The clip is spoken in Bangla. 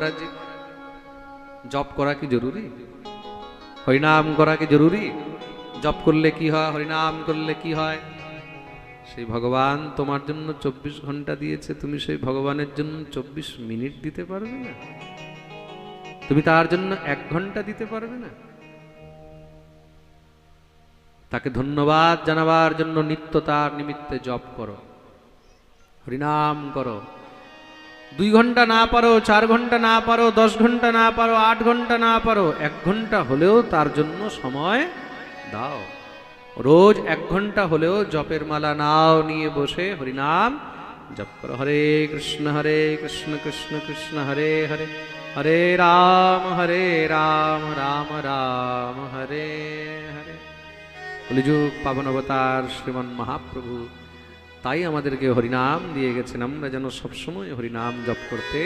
মহারাজ জপ করা কি জরুরি? হরিনাম করা কি জরুরি? জপ করলে কি হয়, হরিনাম করলে কি হয়? সেই ভগবান তোমার জন্য 24 ঘন্টা দিয়েছে, তুমি সেই ভগবানের জন্য 24 মিনিট দিতে পারবে না? তুমি তার জন্য 1 ঘন্টা দিতে পারবে না? তাকে ধন্যবাদ জানাবার জন্য নিত্য তার নিমিত্তে জপ করো, হরিনাম করো। 2 ঘন্টা না পারো, 4 ঘন্টা না পারো, 10 ঘন্টা না পারো, 8 ঘন্টা না পারো, 1 ঘন্টা হলেও তার জন্য সময় দাও। রোজ 1 ঘন্টা হলেও জপের মালা নাও, নিয়ে বসে হরিনাম জপ করো। হরে কৃষ্ণ কৃষ্ণ কৃষ্ণ হরে হরে, হরে রাম রাম রাম হরে হরে। কলিযুগ পাবন অবতার শ্রীমান মহাপ্রভু তাই আমাদেরকে হরিনাম দিয়ে গেছেন, আমরা যেন সবসময় হরিনাম জপ করতে